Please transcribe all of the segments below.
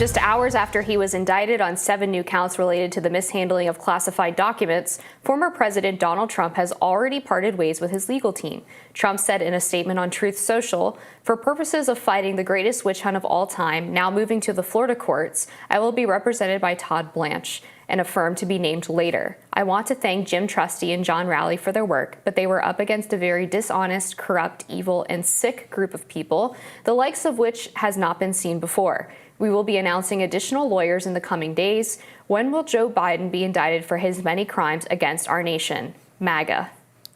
Just hours after he was indicted on 7 new counts related to the mishandling of classified documents, former President Donald Trump has already parted ways with his legal team. Trump said in a statement on Truth Social, "For purposes of fighting the greatest witch hunt of all time, now moving to the Florida courts, I will be represented by Todd Blanche, and a firm to be named later. I want to thank Jim Trusty and John Rowley for their work, but they were up against a very dishonest, corrupt, evil, and sick group of people, the likes of which has not been seen before. We will be announcing additional lawyers in the coming days. When will Joe Biden be indicted for his many crimes against our nation? MAGA."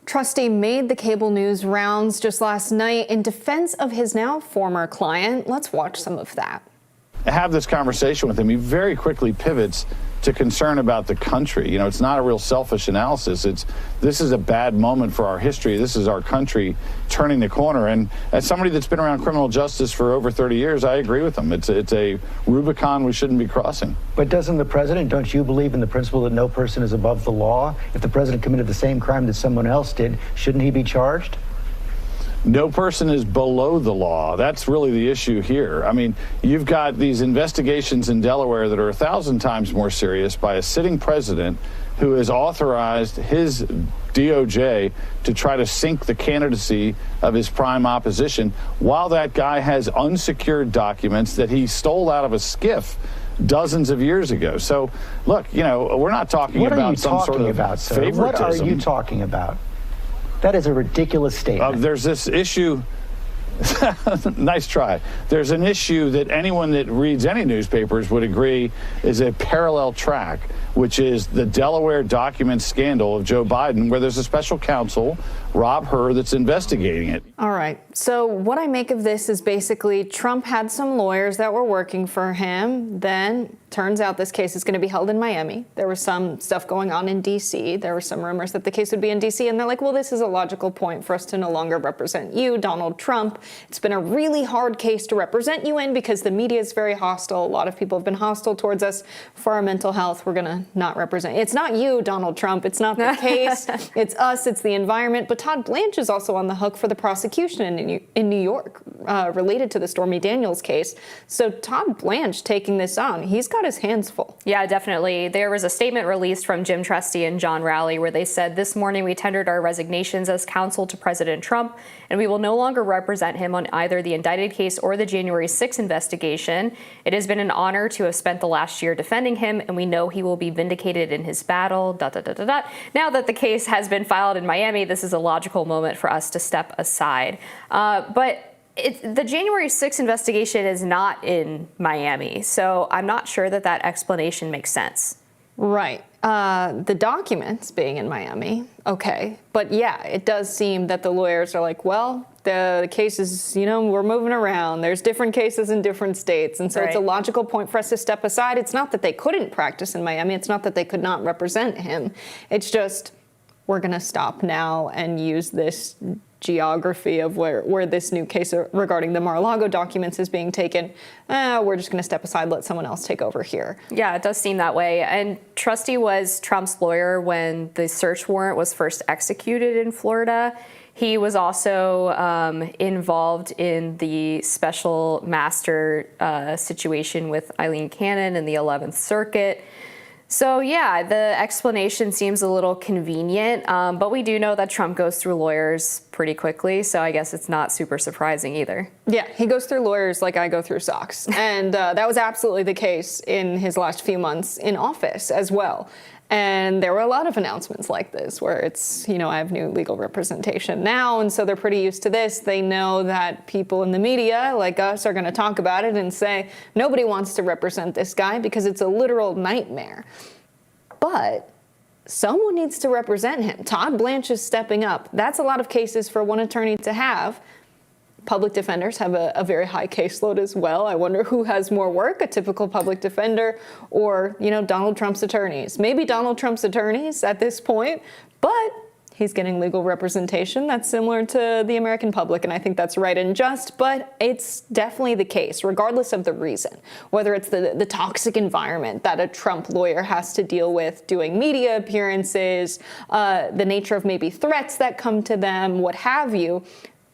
Trusty made the cable news rounds just last night in defense of his now former client. Let's watch some of that. I have this conversation with him. He very quickly pivots to concern about the country. You know, it's not a real selfish analysis. This is a bad moment for our history. This is our country turning the corner. And as somebody that's been around criminal justice for over 30 years, I agree with him. It's a Rubicon we shouldn't be crossing. But don't you believe in the principle that no person is above the law? If the president committed the same crime that someone else did, shouldn't he be charged? No person is below the law. That's really the issue here. I mean, you've got these investigations in Delaware that are 1,000 times more serious by a sitting president who has authorized his DOJ to try to sink the candidacy of his prime opposition, while that guy has unsecured documents that he stole out of a skiff dozens of years ago. So, look, you know, we're not talking about some sort of favoritism. What are you talking about? That is a ridiculous statement. There's this issue. Nice try. There's an issue that anyone that reads any newspapers would agree is a parallel track, which is the Delaware document scandal of Joe Biden, where there's a special counsel, Rob Hur, that's investigating it. All right. So what I make of this is basically Trump had some lawyers that were working for him. Then turns out this case is going to be held in Miami. There was some stuff going on in D.C. There were some rumors that the case would be in D.C. And they're like, well, this is a logical point for us to no longer represent you, Donald Trump. It's been a really hard case to represent you in because the media is very hostile. A lot of people have been hostile towards us for our mental health. We're going to not represent. It's not you, Donald Trump. It's not the case. It's us. It's the environment. But Todd Blanche is also on the hook for the prosecution in New York related to the Stormy Daniels case. So Todd Blanche taking this on, he's got his hands full. Yeah, definitely. There was a statement released from Jim Trusty and John Rowley where they said, "This morning we tendered our resignations as counsel to President Trump, and we will no longer represent him on either the indicted case or the January 6th investigation. It has been an honor to have spent the last year defending him, and we know he will be vindicated in his battle." Now that the case has been filed in Miami, this is a logical moment for us to step aside. But the January 6th investigation is not in Miami, so I'm not sure that that explanation makes sense. Right. The documents being in Miami, okay. But yeah, it does seem that the lawyers are like, well, the cases, you know, we're moving around. There's different cases in different states. And so It's a logical point for us to step aside. It's not that they couldn't practice in Miami. It's not that they could not represent him. It's just, we're going to stop now and use this geography of where this new case regarding the Mar-a-Lago documents is being taken. We're just going to step aside, let someone else take over here. Yeah, it does seem that way. And Trusty was Trump's lawyer when the search warrant was first executed in Florida. He was also involved in the special master situation with Eileen Cannon in the 11th Circuit. So yeah, the explanation seems a little convenient, but we do know that Trump goes through lawyers pretty quickly, so I guess it's not super surprising either. Yeah, he goes through lawyers like I go through socks, and that was absolutely the case in his last few months in office as well. And there were a lot of announcements like this where it's, you know, I have new legal representation now, and so they're pretty used to this. They know that people in the media, like us, are going to talk about it and say, nobody wants to represent this guy because it's a literal nightmare. But someone needs to represent him. Todd Blanche is stepping up. That's a lot of cases for one attorney to have. Public defenders have a very high caseload as well. I wonder who has more work, a typical public defender or, you know, Donald Trump's attorneys. Maybe Donald Trump's attorneys at this point, but he's getting legal representation that's similar to the American public, and I think that's right and just, but it's definitely the case, regardless of the reason. Whether it's the toxic environment that a Trump lawyer has to deal with doing media appearances, the nature of maybe threats that come to them, what have you,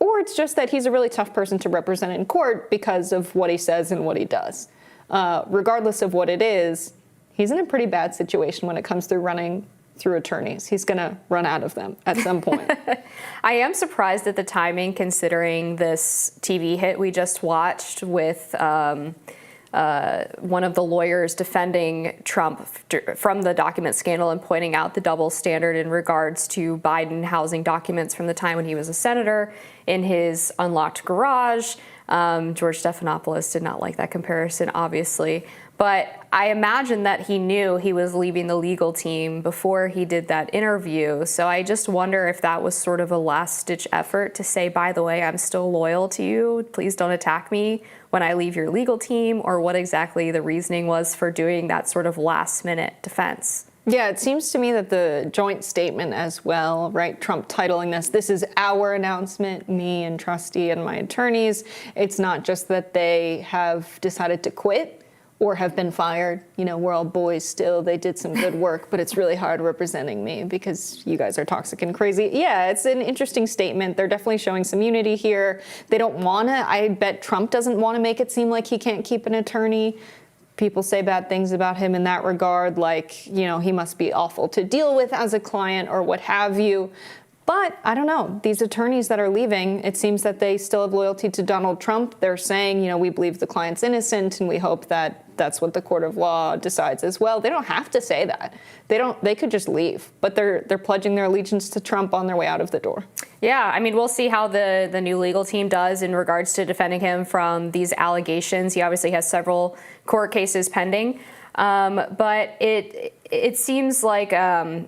or it's just that he's a really tough person to represent in court because of what he says and what he does. regardless of what it is, he's in a pretty bad situation when it comes to running through attorneys. He's going to run out of them at some point. I am surprised at the timing, considering this TV hit we just watched with one of the lawyers defending Trump from the document scandal and pointing out the double standard in regards to Biden housing documents from the time when he was a senator in his unlocked garage. George Stephanopoulos did not like that comparison, obviously. But I imagine that he knew he was leaving the legal team before he did that interview. So I just wonder if that was sort of a last-ditch effort to say, by the way, I'm still loyal to you. Please don't attack me when I leave your legal team, or what exactly the reasoning was for doing that sort of last-minute defense. Yeah, it seems to me that the joint statement as well, right? Trump titling this is our announcement, me and Trustee and my attorneys. It's not just that they have decided to quit or have been fired. You know, we're all boys still. They did some good work, but it's really hard representing me because you guys are toxic and crazy. Yeah, it's an interesting statement. They're definitely showing some unity here. They don't want to, I bet Trump doesn't want to make it seem like he can't keep an attorney. People say bad things about him in that regard, like, you know, he must be awful to deal with as a client or what have you. But I don't know, these attorneys that are leaving, it seems that they still have loyalty to Donald Trump. They're saying, you know, we believe the client's innocent and we hope that that's what the court of law decides as well. They don't have to say that. They could just leave, but they're pledging their allegiance to Trump on their way out of the door. Yeah, I mean, we'll see how the new legal team does in regards to defending him from these allegations. He obviously has several court cases pending. But it seems like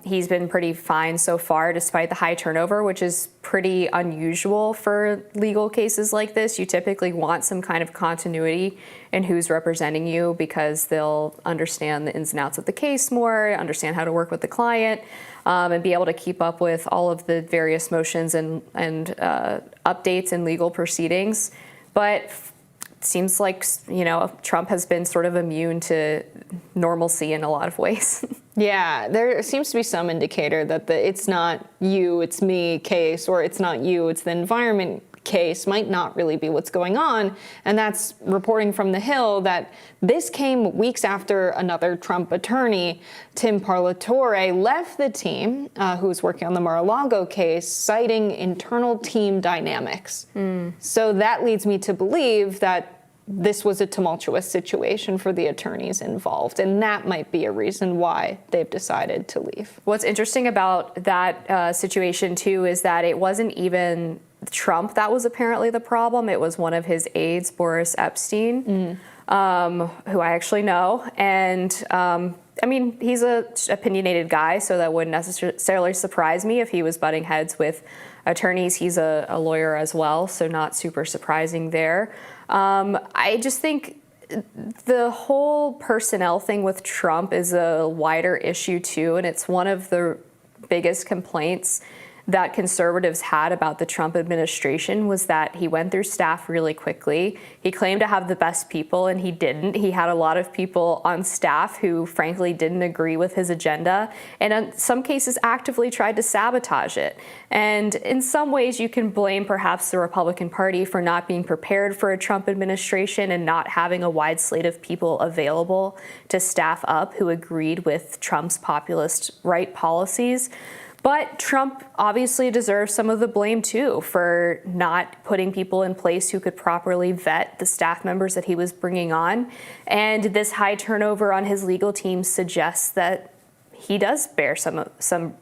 he's been pretty fine so far, despite the high turnover, which is pretty unusual for legal cases like this. You typically want some kind of continuity in who's representing you, because they'll understand the ins and outs of the case more, understand how to work with the client, and be able to keep up with all of the various motions and updates in legal proceedings. But seems like, you know, Trump has been sort of immune to normalcy in a lot of ways. Yeah, there seems to be some indicator that the it's not you, it's me case, or it's not you, it's the environment case might not really be what's going on. And that's reporting from the Hill that this came weeks after another Trump attorney, Tim Parlatore, left the team, who was working on the Mar-a-Lago case, citing internal team dynamics. So that leads me to believe that this was a tumultuous situation for the attorneys involved, and that might be a reason why they've decided to leave. What's interesting about that situation, too, is that it wasn't even Trump that was apparently the problem. It was one of his aides, Boris Epstein, who I actually know. And I mean, he's an opinionated guy, so that wouldn't necessarily surprise me if he was butting heads with attorneys. He's a lawyer as well, so not super surprising there. I just think the whole personnel thing with Trump is a wider issue too, and it's one of the biggest complaints that conservatives had about the Trump administration was that he went through staff really quickly. He claimed to have the best people, and he didn't. He had a lot of people on staff who, frankly, didn't agree with his agenda, and in some cases actively tried to sabotage it. And in some ways, you can blame perhaps the Republican Party for not being prepared for a Trump administration and not having a wide slate of people available to staff up who agreed with Trump's populist right policies. But Trump obviously deserves some of the blame, too, for not putting people in place who could properly vet the staff members that he was bringing on. And this high turnover on his legal team suggests that he does bear some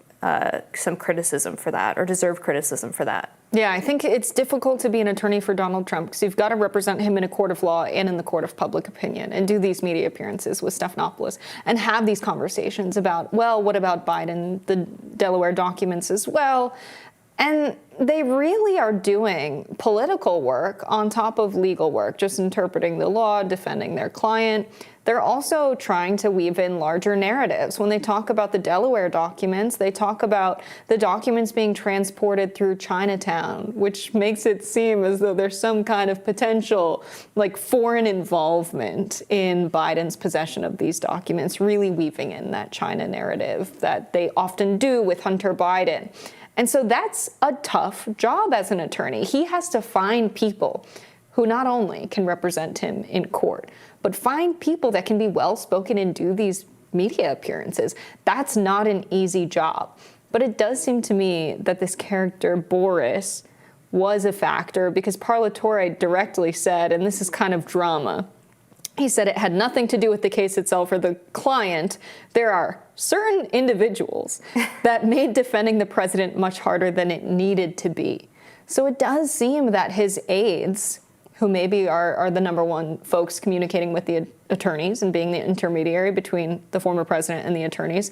criticism for that, or deserve criticism for that. Yeah, I think it's difficult to be an attorney for Donald Trump because you've got to represent him in a court of law and in the court of public opinion and do these media appearances with Stephanopoulos and have these conversations about, well, what about Biden, the Delaware documents as well? And they really are doing political work on top of legal work, just interpreting the law, defending their client. They're also trying to weave in larger narratives. When they talk about the Delaware documents, they talk about the documents being transported through Chinatown, which makes it seem as though there's some kind of potential like foreign involvement in Biden's possession of these documents, really weaving in that China narrative that they often do with Hunter Biden. And so that's a tough job as an attorney. He has to find people who not only can represent him in court, but find people that can be well-spoken and do these media appearances. That's not an easy job. But it does seem to me that this character, Boris, was a factor because Parlatore directly said, and this is kind of drama, he said it had nothing to do with the case itself or the client. There are certain individuals that made defending the president much harder than it needed to be. So it does seem that his aides, who maybe are the number one folks communicating with the attorneys and being the intermediary between the former president and the attorneys,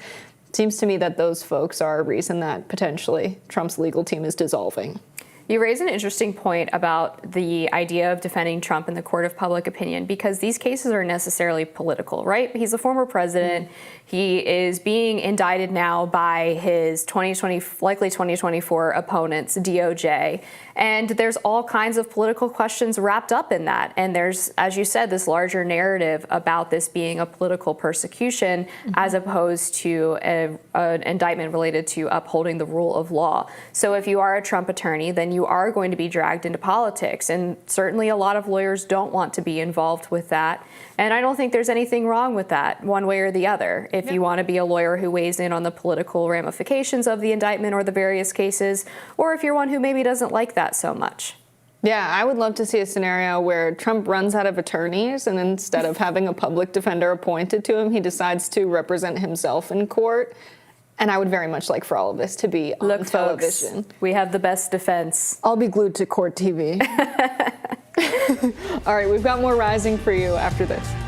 it seems to me that those folks are a reason that potentially Trump's legal team is dissolving. You raise an interesting point about the idea of defending Trump in the court of public opinion, because these cases are necessarily political, right? He's a former president. He is being indicted now by his likely 2024 opponents, DOJ. And there's all kinds of political questions wrapped up in that. And there's, as you said, this larger narrative about this being a political persecution as opposed to an indictment related to upholding the rule of law. So if you are a Trump attorney, then you are going to be dragged into politics. And certainly a lot of lawyers don't want to be involved with that. And I don't think there's anything wrong with that, one way or the other. If you want to be a lawyer who weighs in on the political ramifications of the indictment or the various cases, or if you're one who maybe doesn't like that so much. Yeah, I would love to see a scenario where Trump runs out of attorneys and instead of having a public defender appointed to him, he decides to represent himself in court. And I would very much like for all of this to be on television. Folks, we have the best defense. I'll be glued to court TV. All right, we've got more Rising for you after this.